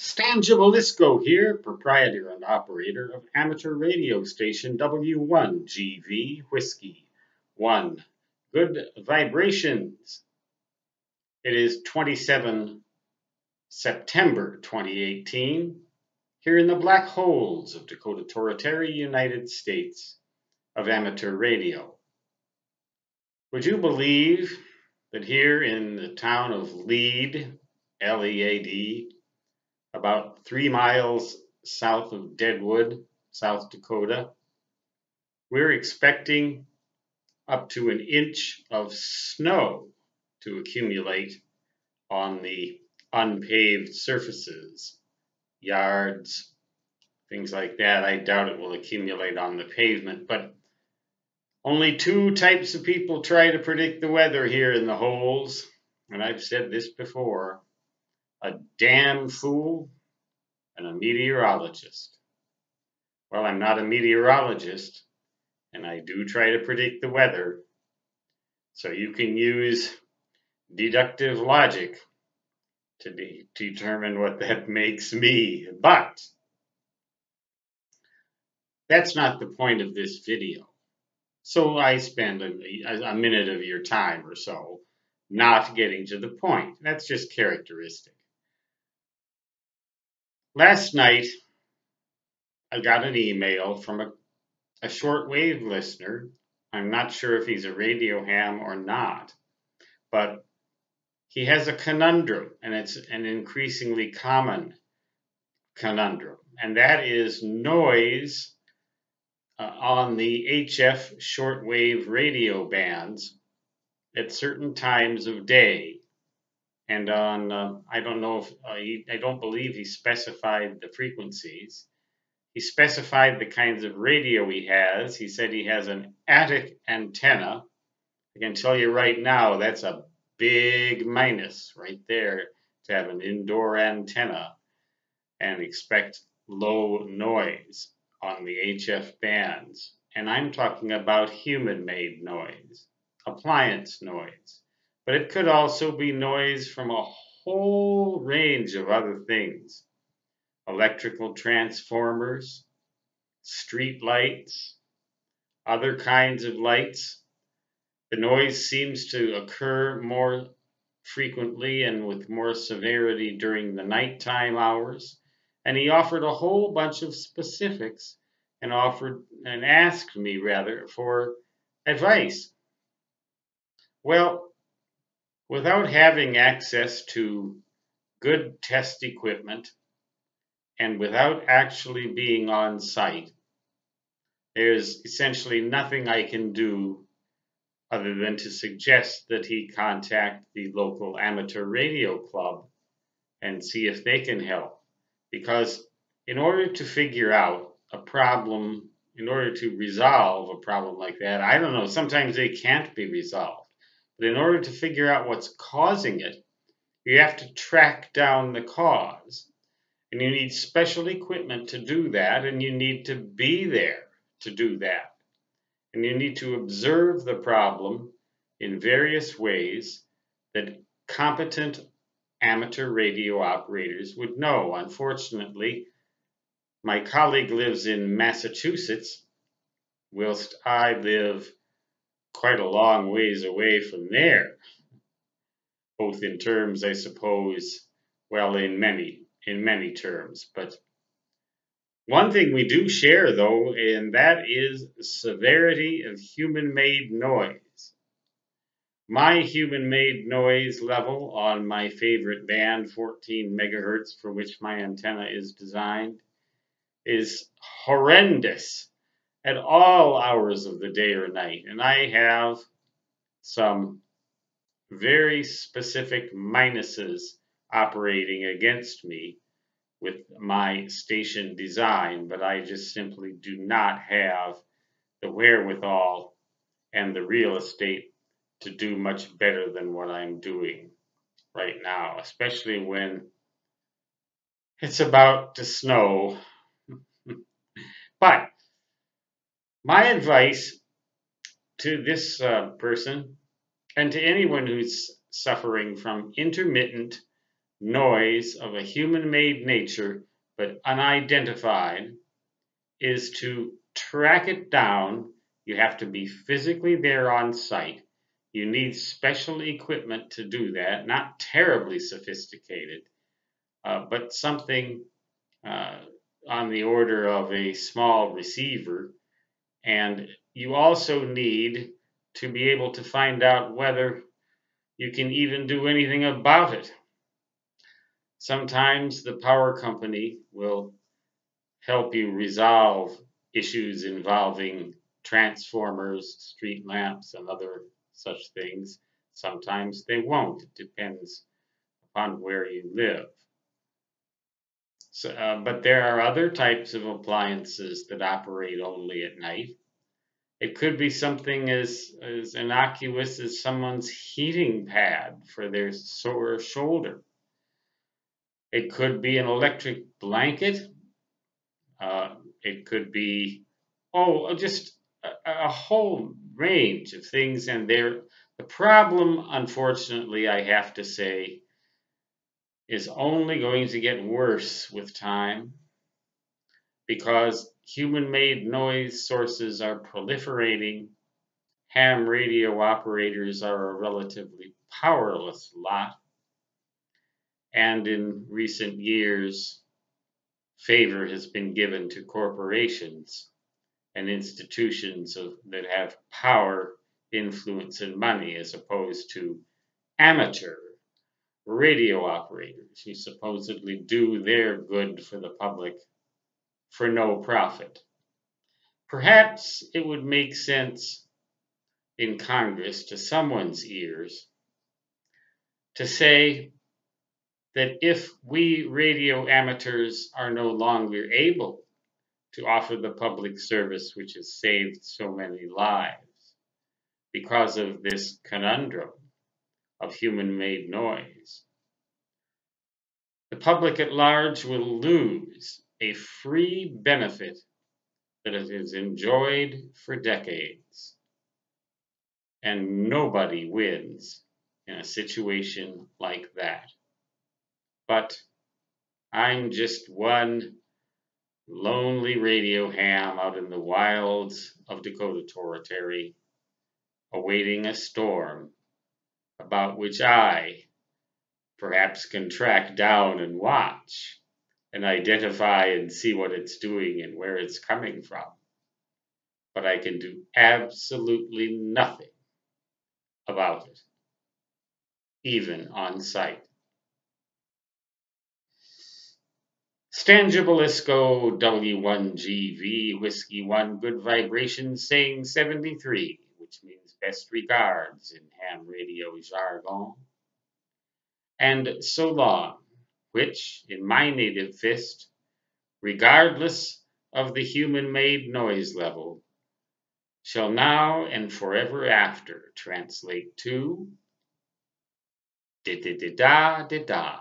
Stan Gibilisco here, proprietor and operator of amateur radio station W1GV Whiskey 1. Good vibrations. It is 27 September 2018, here in the black holes of Dakota Territory, United States of amateur radio. Would you believe that here in the town of Lead, L-E-A-D, about 3 miles south of Deadwood, South Dakota, we're expecting up to an inch of snow to accumulate on the unpaved surfaces, yards, things like that. I doubt it will accumulate on the pavement, but only two types of people try to predict the weather here in the holes, and I've said this before: a damn fool and a meteorologist. Well, I'm not a meteorologist, and I do try to predict the weather, so you can use deductive logic to determine what that makes me. But that's not the point of this video. So I spend a minute of your time or so not getting to the point. That's just characteristic. Last night, I got an email from a shortwave listener. I'm not sure if he's a radio ham or not, but he has a conundrum, and it's an increasingly common conundrum, and that is noise on the HF shortwave radio bands at certain times of day. And on, I don't know if, I don't believe he specified the frequencies. He specified the kinds of radio he has. He said he has an attic antenna. I can tell you right now, that's a big minus right there, to have an indoor antenna and expect low noise on the HF bands. And I'm talking about human-made noise, appliance noise. But it could also be noise from a whole range of other things: electrical transformers, street lights, other kinds of lights. The noise seems to occur more frequently and with more severity during the nighttime hours. And he offered a whole bunch of specifics and asked me rather for advice. Well, without having access to good test equipment and without actually being on site, there's essentially nothing I can do other than to suggest that he contact the local amateur radio club and see if they can help. Because in order to figure out a problem, in order to resolve a problem like that, I don't know, sometimes they can't be resolved. But in order to figure out what's causing it, you have to track down the cause. And you need special equipment to do that, and you need to be there to do that. And you need to observe the problem in various ways that competent amateur radio operators would know. Unfortunately, my colleague lives in Massachusetts, whilst I live quite a long ways away from there, both in terms, I suppose, well, in many terms. But one thing we do share, though, and that is severity of human-made noise. My human-made noise level on my favorite band, 14 megahertz, for which my antenna is designed, is horrendous at all hours of the day or night. And I have some very specific minuses operating against me with my station design, but I just simply do not have the wherewithal and the real estate to do much better than what I'm doing right now, especially when it's about to snow. But my advice to this person and to anyone who's suffering from intermittent noise of a human-made nature but unidentified is to track it down. You have to be physically there on site. You need special equipment to do that, not terribly sophisticated, but something on the order of a small receiver. And you also need to be able to find out whether you can even do anything about it. Sometimes the power company will help you resolve issues involving transformers, street lamps, and other such things. Sometimes they won't. It depends upon where you live. So, but there are other types of appliances that operate only at night. It could be something as innocuous as someone's heating pad for their sore shoulder. It could be an electric blanket. It could be, just a whole range of things. And the problem, unfortunately, I have to say, is only going to get worse with time because human-made noise sources are proliferating. Ham radio operators are a relatively powerless lot, and in recent years, favor has been given to corporations and institutions that have power, influence, and money as opposed to amateur radio operators who supposedly do their good for the public for no profit. Perhaps it would make sense in Congress to someone's ears to say that if we radio amateurs are no longer able to offer the public service which has saved so many lives because of this conundrum of human-made noise, the public at large will lose a free benefit that it has enjoyed for decades. And nobody wins in a situation like that. But I'm just one lonely radio ham out in the wilds of Dakota Territory, awaiting a storm about which I perhaps can track down and watch and identify and see what it's doing and where it's coming from. But I can do absolutely nothing about it, even on site. Stangibelisco W1GV Whiskey 1 Good Vibrations saying 73, which means best regards in ham radio jargon. And so long, which, in my native fist, regardless of the human-made noise level, shall now and forever after translate to da-da-da-da-da-da.